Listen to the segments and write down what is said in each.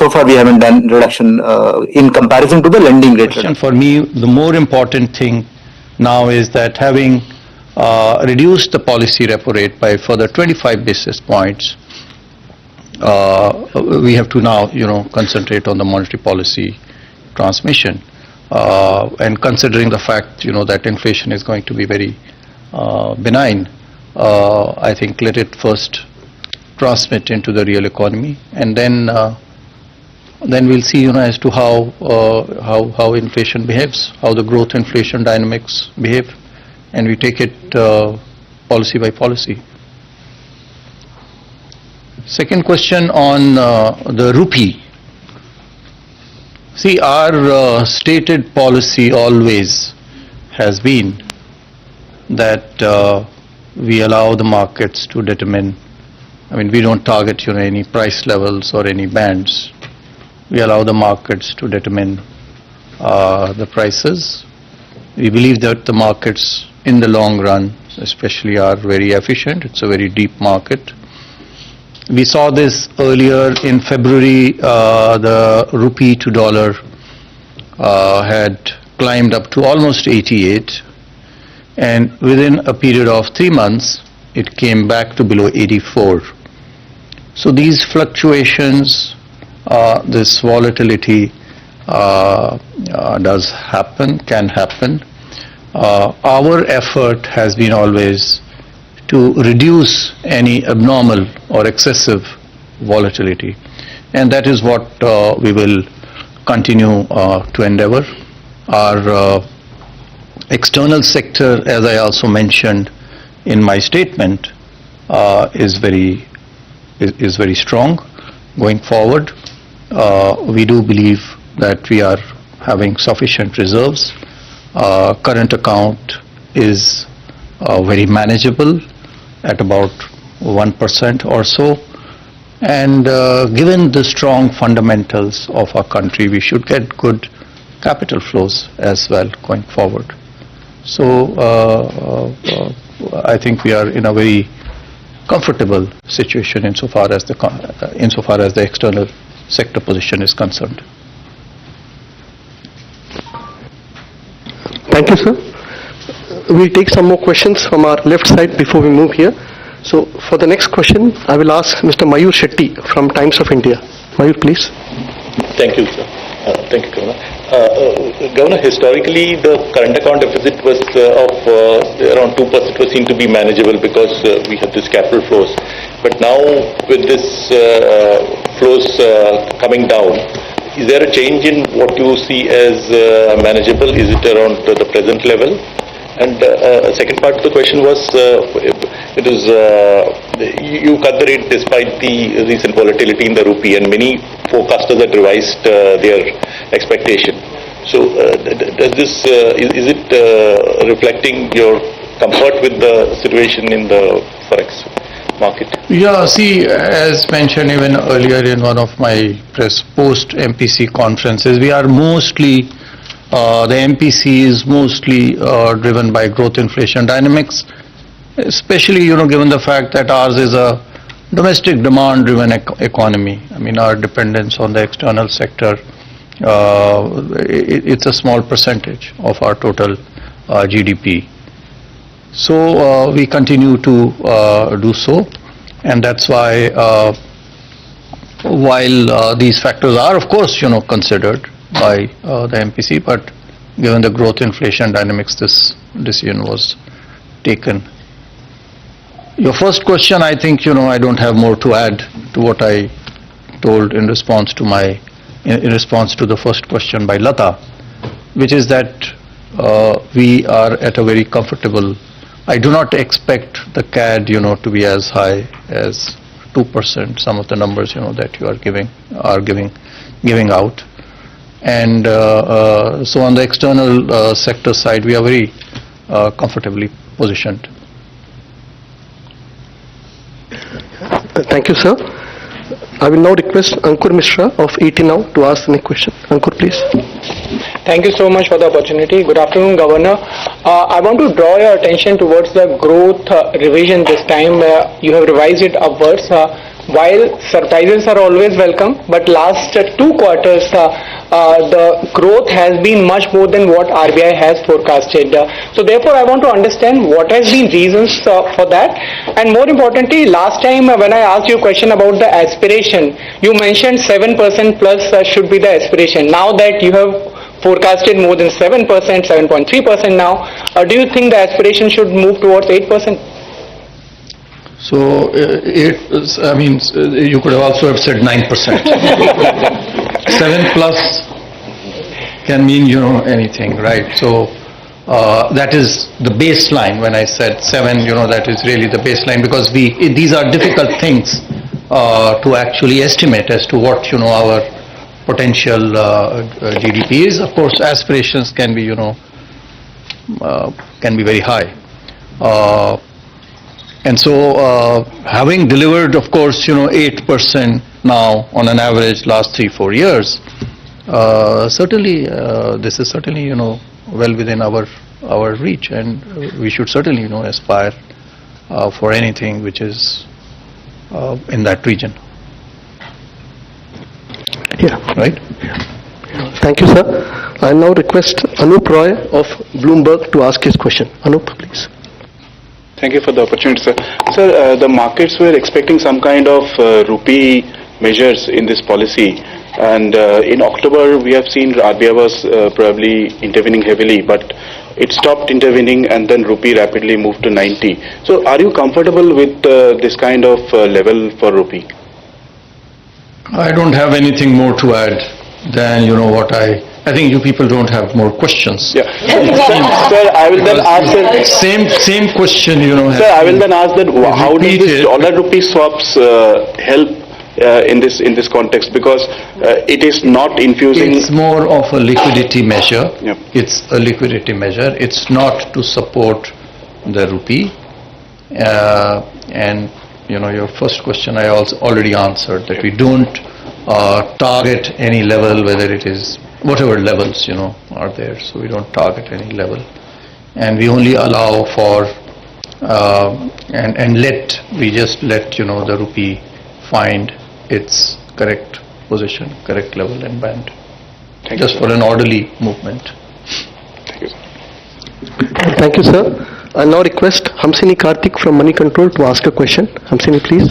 So far, we haven't done reduction in comparison to the lending rate. For me, the more important thing now is that having reduced the policy repo rate by further 25 basis points, we have to now, concentrate on the monetary policy transmission, and considering the fact, that inflation is going to be very benign. I think let it first transmit into the real economy, and then we'll see, as to how inflation behaves, how the growth inflation dynamics behave, and we take it policy by policy. Second question on the rupee. See, our stated policy always has been that we allow the markets to determine. I mean, we don't target, any price levels or any bands. We allow the markets to determine the prices. We believe that the markets in the long run especially are very efficient. It's a very deep market. We saw this earlier in February. The rupee to dollar had climbed up to almost 88, and within a period of 3 months it came back to below 84. So these fluctuations, this volatility does happen, can happen. Our effort has been always to reduce any abnormal or excessive volatility, and that is what we will continue to endeavor. Our external sector, as I also mentioned in my statement, is very strong going forward. We do believe that we are having sufficient reserves. Current account is very manageable at about 1% or so, and given the strong fundamentals of our country, we should get good capital flows as well going forward. So I think we are in a very comfortable situation insofar as the external sector position is concerned. Thank you, sir. We'll take some more questions from our left side before we move here. So for the next question, I will ask Mr. Mayur Shetty from Times of India. Mayur, please. Thank you, sir. Thank you, Governor. Governor, historically, the current account deficit was of around 2% was seen to be manageable because we had this capital flows. But now, with this flows coming down, is there a change in what you see as manageable? Is it around the present level? And second part of the question was, you cut the rate despite the recent volatility in the rupee, and many forecasters had revised their expectation. So, does this is it reflecting your comfort with the situation in the forex market? Yeah, see, as mentioned even earlier in one of my press post MPC conferences, we are mostly the MPC is mostly driven by growth inflation dynamics, especially given the fact that ours is a domestic demand driven economy. I mean, our dependence on the external sector, it's a small percentage of our total GDP. So we continue to do so, and that's why while these factors are of course considered by the MPC, but given the growth inflation dynamics, this decision was taken. Your first question, I think I don't have more to add to what I told in response to the first question by Lata, which is that we are at a very comfortable. I do not expect the CAD to be as high as 2%. Some of the numbers that you are giving out. And so on the external sector side, we are very comfortably positioned. Thank you, sir. I will now request Ankur Mishra of ET Now to ask the next question. Ankur, please. Thank you so much for the opportunity. Good afternoon, Governor. I want to draw your attention towards the growth revision this time. You have revised it upwards. while surprises are always welcome, but last 2 quarters, the growth has been much more than what RBI has forecasted. So therefore, I want to understand what has been reasons for that. And more importantly, last time when I asked you a question about the aspiration, you mentioned 7% plus should be the aspiration. Now that you have forecasted more than 7%, 7.3% now, do you think the aspiration should move towards 8%? So, you could have also have said 9%. 7 plus can mean, anything, right? So, that is the baseline. When I said 7, that is really the baseline, because these are difficult things to actually estimate as to what, our potential GDP is. Of course, aspirations can be, can be very high. And so, having delivered, of course, 8% now on an average last 3-4 years, certainly this is certainly, well within our reach, and we should certainly, aspire for anything which is in that region. Yeah. Right? Thank you, sir. I now request Anup Roy of Bloomberg to ask his question. Anup, please. Thank you for the opportunity, sir. Sir, the markets were expecting some kind of rupee measures in this policy, and in October we have seen RBI was probably intervening heavily, but it stopped intervening and then rupee rapidly moved to 90. So are you comfortable with this kind of level for rupee? I don't have anything more to add than, what I think you people don't have more questions. Yeah. Sir, I will then ask that. Same question, Sir, I will then ask that how does this dollar rupee swaps help in this context, because it is not infusing. It's more of a liquidity measure. Yep. It's a liquidity measure. It's not to support the rupee. And your first question I also already answered, that we don't target any level, whether it is whatever levels are there. So we don't target any level, and we only allow for we just let the rupee find its correct position, correct level and band, just for an orderly movement. Thank you, sir. Thank you, sir. I now request Hamsini Karthik from Money Control to ask a question. Hamsini, please.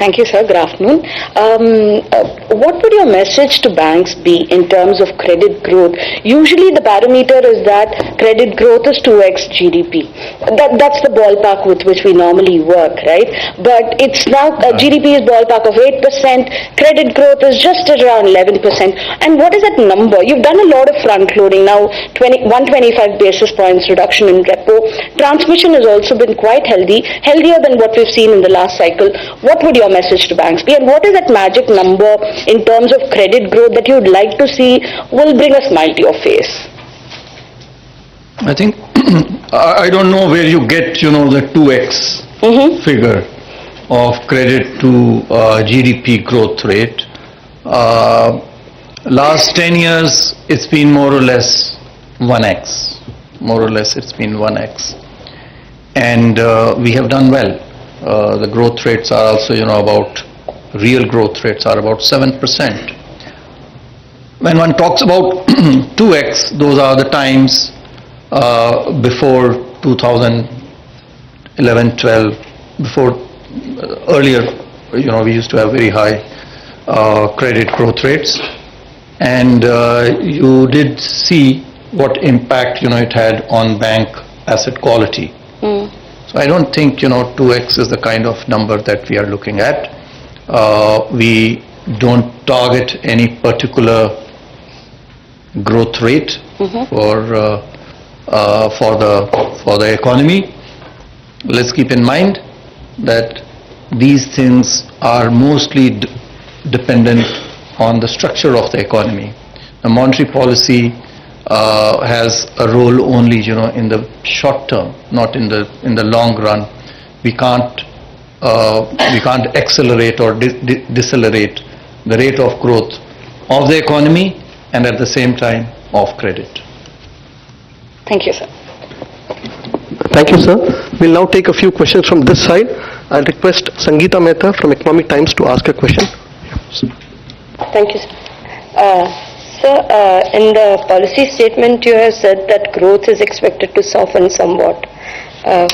Thank you, sir. Good afternoon. What would your message to banks be in terms of credit growth? Usually the barometer is that credit growth is 2x GDP. That's the ballpark with which we normally work, right? But it's now, GDP is ballpark of 8%, credit growth is just around 11%. And what is that number? You've done a lot of front loading now, 125 basis points reduction in repo. Transmission has also been quite healthy, healthier than what we've seen in the last cycle. What would your message to banks be, and what is that magic number in terms of credit growth that you'd like to see will bring a smile to your face? I think I don't know where you get the 2x figure of credit to GDP growth rate. Last 10 years it's been more or less 1x. More or less it's been 1x, and we have done well. The growth rates are also, real growth rates are about 7%. When one talks about 2x, those are the times before 2011-12, before earlier, we used to have very high credit growth rates, and you did see what impact, it had on bank asset quality. So I don't think 2x is the kind of number that we are looking at. We don't target any particular growth rate for the economy. Let's keep in mind that these things are mostly dependent on the structure of the economy. The monetary policy has a role only, in the short term, not in the long run. We can't accelerate or decelerate the rate of growth of the economy and at the same time of credit. Thank you, sir. Thank you, sir. We'll now take a few questions from this side. I'll request Sangeeta Mehta from Economic Times to ask a question. Thank you, sir. Sir, in the policy statement, you have said that growth is expected to soften somewhat.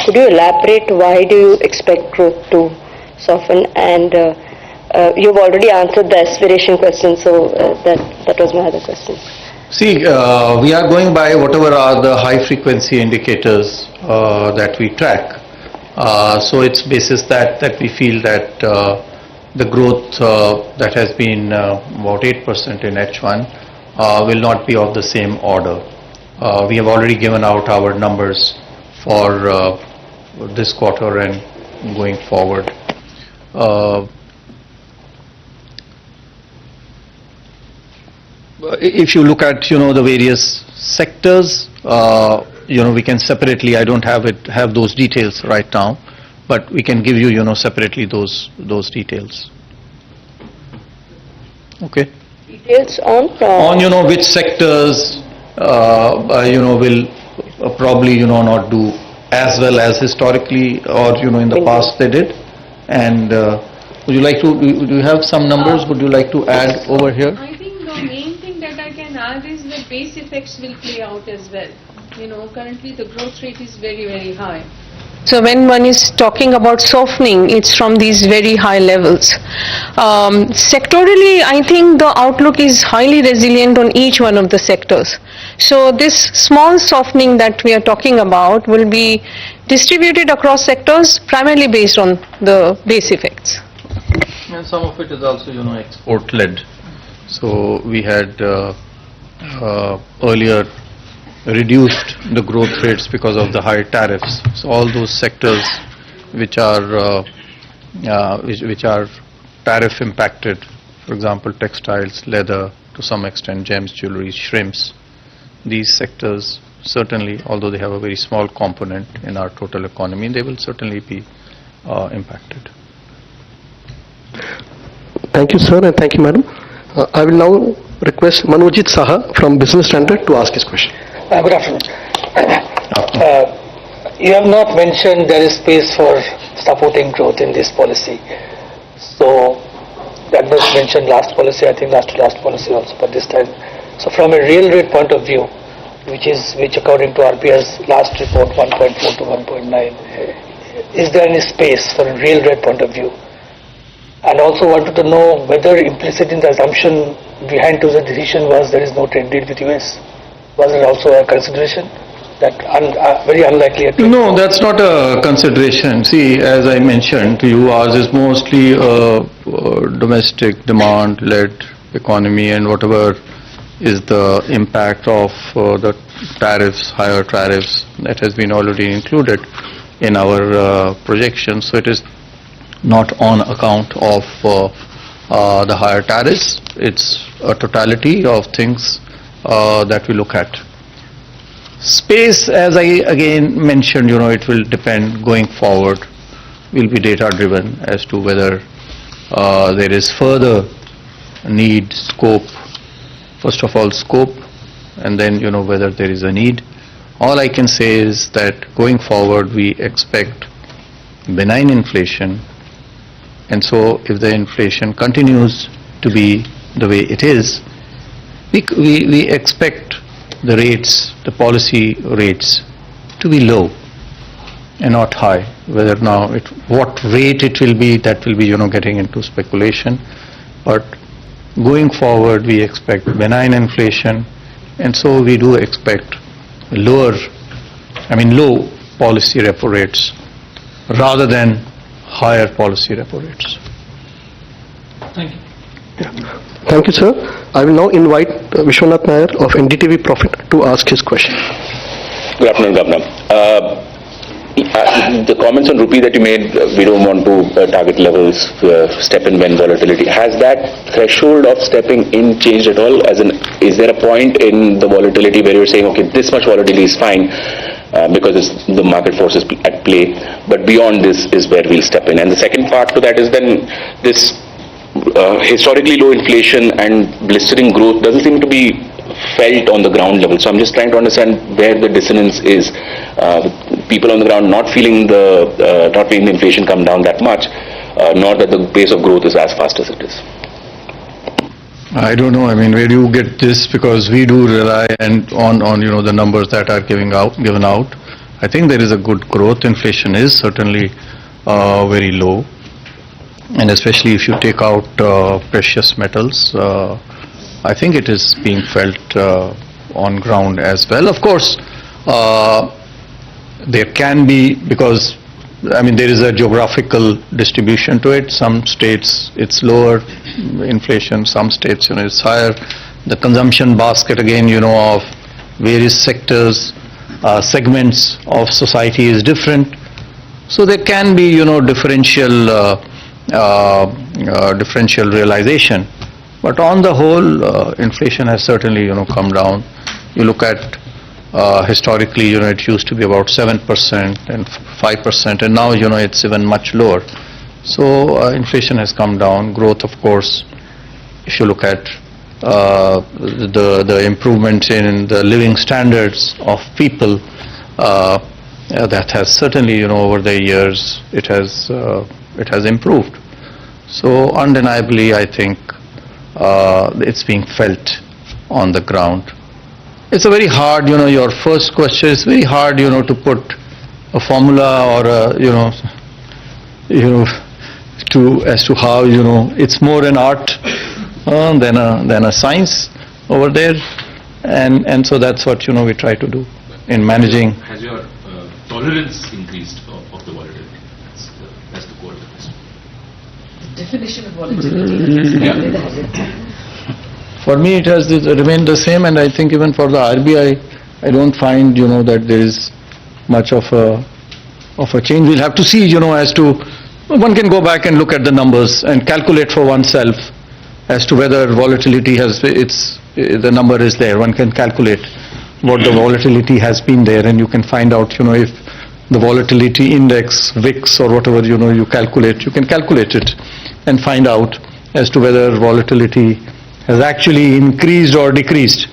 Could you elaborate why do you expect growth to soften? And you've already answered the aspiration question, so that was my other question. See, we are going by whatever are the high-frequency indicators that we track. So it's basis that we feel that the growth that has been about 8% in H1 will not be of the same order. We have already given out our numbers for this quarter and going forward. If you look at, the various sectors, we can separately, I don't have those details right now, but we can give you, separately those details. Okay? Details on? On, which sectors, will probably, not do as well as historically or, in the past they did. And would you like to, do you have some numbers, would you like to add over here? I think the main thing that I can add is that base effects will play out as well. Currently the growth rate is very, very high. So when one is talking about softening, it's from these very high levels. Sectorally, I think the outlook is highly resilient on each one of the sectors. So this small softening that we are talking about will be distributed across sectors primarily based on the base effects. And some of it is also, export-led. So we had earlier reduced the growth rates because of the high tariffs. So all those sectors which are tariff impacted, for example, textiles, leather, to some extent gems, jewelry, shrimps, these sectors certainly, although they have a very small component in our total economy, they will certainly be impacted. Thank you, sir, and thank you, madam. I will now request Manojit Saha from Business Standard to ask his question. Good afternoon. You have not mentioned there is space for supporting growth in this policy. So that was mentioned last policy, I think last policy also, but this time. So from a real rate point of view, which according to RBI's last report 1.4 to 1.9, is there any space for a real rate point of view? And also wanted to know whether implicit in the assumption behind to the decision was there is no trade deal with US. Was it also a consideration? That very unlikely. No, that's not a consideration. See, as I mentioned to you, ours is mostly a domestic demand-led economy, and whatever is the impact of the tariffs, higher tariffs, that has been already included in our projections. So it is not on account of the higher tariffs. It's a totality of things that we look at. Space, as I again mentioned, it will depend going forward, will be data driven as to whether there is further need, scope, first of all scope, and then whether there is a need. All I can say is that going forward we expect benign inflation, and so if the inflation continues to be the way it is, we expect the rates, the policy rates, to be low and not high. Whether now what rate it will be, that will be getting into speculation. But going forward, we expect benign inflation, and so we do expect low policy repo rates rather than higher policy repo rates. Thank you. Thank you, sir. I will now invite Vishwanath Nair of NDTV Profit to ask his question. Good afternoon, Governor. The comments on rupee that you made, we don't want to target levels, step in when volatility. Has that threshold of stepping in changed at all? As in, is there a point in the volatility where you're saying, okay, this much volatility is fine because it's the market forces at play, but beyond this is where we'll step in? And the second part to that is then this historically low inflation and blistering growth doesn't seem to be felt on the ground level. So I'm just trying to understand where the dissonance is people on the ground not feeling the inflation come down that much, nor that the pace of growth is as fast as it is. I don't know. I mean, where do you get this? Because we do rely on the numbers that are given out. I think there is a good growth. Inflation is certainly very low, and especially if you take out precious metals, I think it is being felt on ground as well. Of course, there can be, because I mean there is a geographical distribution to it. Some states it's lower inflation, some states it's higher. The consumption basket again of various sectors, segments of society is different. So there can be differential realization. But on the whole, inflation has certainly come down. You look at historically, it used to be about 7% and 5%, and now it's even much lower. So inflation has come down. Growth, of course, if you look at the improvement in the living standards of people, that has certainly over the years it has improved. So undeniably, I think it's being felt on the ground. It's a very hard, your first question is very hard, to put a formula or as to how, it's more an art than a science over there, and so that's what we try to do in managing. Has your tolerance increased of the volatility? That's the core of the question. Definition of volatility. For me, it has remained the same, and I think even for the RBI, I don't find that there is much of a change. We'll have to see as to, one can go back and look at the numbers and calculate for oneself as to whether volatility has the number is there. One can calculate what the volatility has been there, and you can find out if the volatility index, VIX or whatever you calculate, you can calculate it and find out as to whether volatility has actually increased or decreased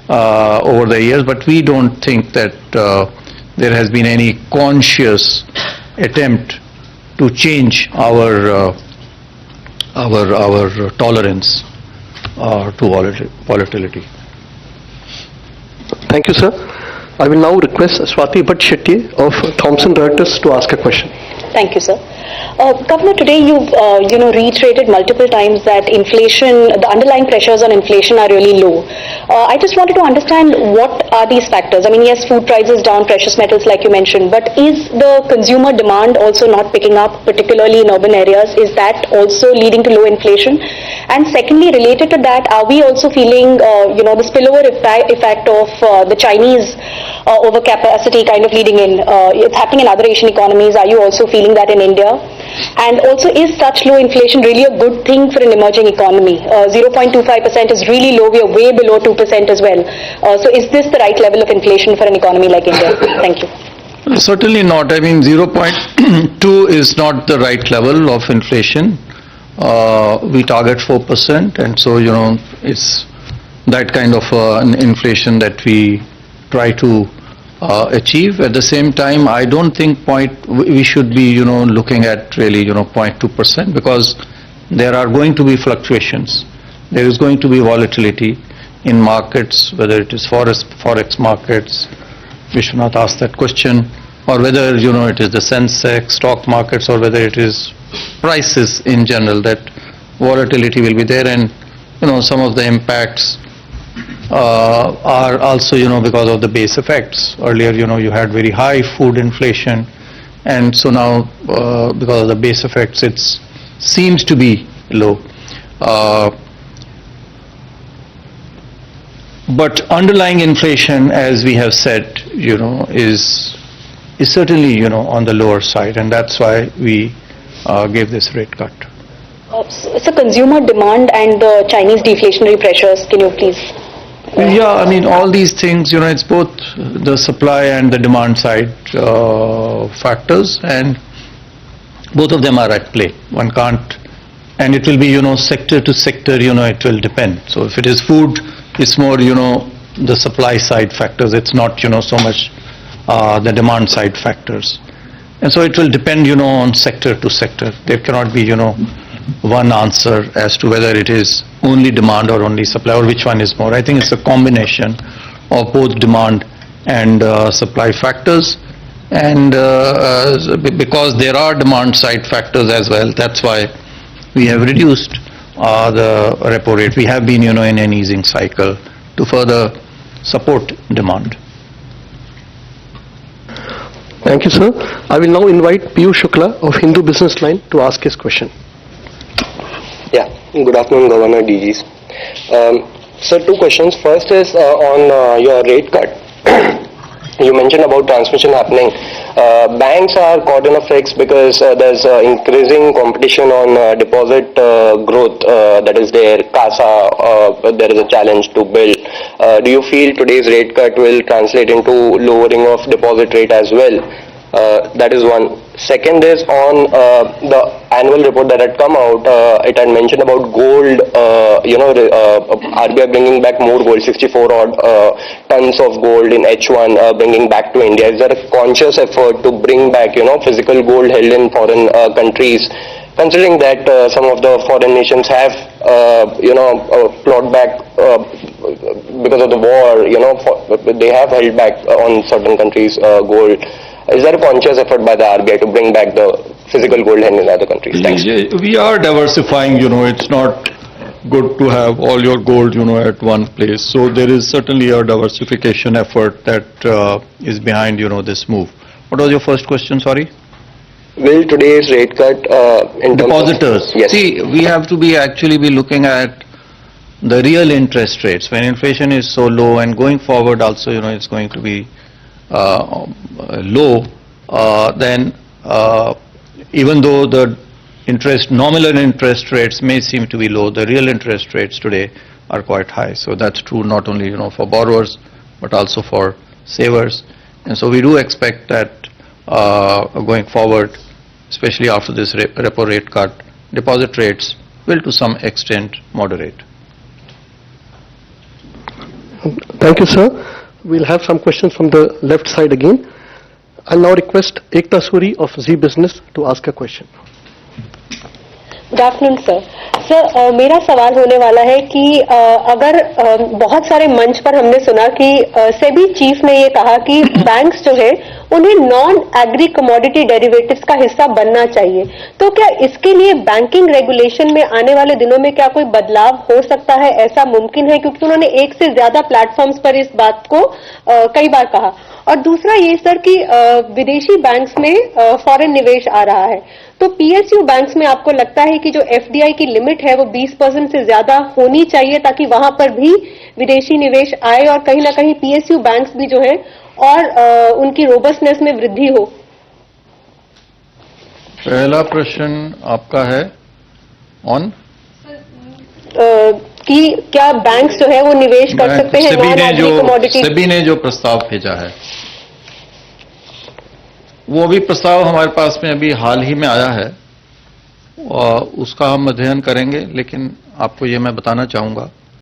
over the years. But we don't think that there has been any conscious attempt to change our tolerance to volatility. Thank you, sir. I will now request Swati Bhatt-Shetty of Thomson Reuters to ask a question. Thank you, sir. Governor, today you've reiterated multiple times that inflation, the underlying pressures on inflation are really low. I just wanted to understand what are these factors. I mean, yes, food prices down, precious metals like you mentioned, but is the consumer demand also not picking up, particularly in urban areas? Is that also leading to low inflation? And secondly, related to that, are we also feeling the spillover effect of the Chinese overcapacity kind of leading in? It's happening in other Asian economies. Are you also feeling that in India? And also, is such low inflation really a good thing for an emerging economy? 0.25% is really low. We are way below 2% as well. So is this the right level of inflation for an economy like India? Thank you. Certainly not. I mean, 0.2 is not the right level of inflation. We target 4%, and so it's that kind of an inflation that we try to achieve. At the same time, I don't think we should be looking at really 0.2%, because there are going to be fluctuations. There is going to be volatility in markets, whether it is forex markets. Vishwanath asked that question, or whether it is the Sensex stock markets, or whether it is prices in general. That volatility will be there, and some of the impacts are also because of the base effects. Earlier you had very high food inflation, and so now because of the base effects it seems to be low. But underlying inflation, as we have said, is certainly on the lower side, and that's why we gave this rate cut. So consumer demand and the Chinese deflationary pressures, can you please? Yeah, I mean, all these things, it's both the supply and the demand side factors, and both of them are at play. One can't, and it will be, sector to sector, it will depend. So if it is food, it's more, the supply side factors. It's not, so much the demand side factors. And so it will depend, on sector to sector. There cannot be, one answer as to whether it is only demand or only supply or which one is more. I think it's a combination of both demand and supply factors. And because there are demand side factors as well, that's why we have reduced the repo rate. We have been, in an easing cycle to further support demand. Thank you, sir. I will now invite Piyush Shukla of Hindu Business Line to ask his question. Yeah, good afternoon, Governor, DGs. Sir, two questions. First is on your rate cut. You mentioned about transmission happening. Banks are caught in a fix because there's increasing competition on deposit growth that is there. CASA, there is a challenge to build. Do you feel today's rate cut will translate into lowering of deposit rate as well? That is one. Second is on the annual report that had come out. It had mentioned about gold. RBI bringing back more gold, 64 odd tons of gold in H1, bringing back to India. Is there a conscious effort to bring back, physical gold held in foreign countries? Considering that some of the foreign nations have, plowed back because of the war, they have held back on certain countries' gold. Is there a conscious effort by the RBI to bring back the physical gold held in other countries? Thanks. We are diversifying, it's not good to have all your gold, at one place. So there is certainly a diversification effort that is behind, this move. What was your first question, sorry? Will today's rate cut in depositors? Yes. See, we have to actually be looking at the real interest rates. When inflation is so low and going forward also, it's going to be low, then even though the nominal interest rates may seem to be low, the real interest rates today are quite high. So that's true not only for borrowers but also for savers. And so we do expect that going forward, especially after this repo rate cut, deposit rates will to some extent moderate. Thank you, sir. We'll have some questions from the left side again. I'll now request Ekta Suri of Z Business to ask a question. Good afternoon sir. Sir मेरा सवाल होने वाला है कि अगर बहुत सारे मंच पर हमने सुना कि सेबी चीफ ने ये कहा कि बैंक्स जो है उन्हें नॉन एग्री कमोडिटी डेरिवेटिव्स का हिस्सा बनना चाहिए, तो क्या इसके लिए बैंकिंग रेगुलेशन में आने वाले दिनों में क्या कोई बदलाव हो सकता है? ऐसा मुमकिन है? क्योंकि उन्होंने एक से ज्यादा प्लेटफॉर्म्स पर इस बात को कई बार कहा। और दूसरा ये सर कि विदेशी बैंक्स में फॉरेन निवेश आ रहा है, तो पीएसयू बैंक्स में आपको लगता है कि जो एफडीआई की लिमिट है वो 20% से ज्यादा होनी चाहिए ताकि वहां पर भी विदेशी निवेश आए और कहीं ना कहीं पीएसयू बैंक्स भी जो है और उनकी रोबस्टनेस में वृद्धि हो? पहला प्रश्न आपका है ऑन कि क्या बैंक्स जो है वो निवेश कर सकते हैं नॉन एग्री कमोडिटी? सेबी ने जो प्रस्ताव भेजा है वो अभी प्रस्ताव हमारे पास में अभी हाल ही में आया है और उसका हम अध्ययन करेंगे, लेकिन आपको ये मैं बताना चाहूंगा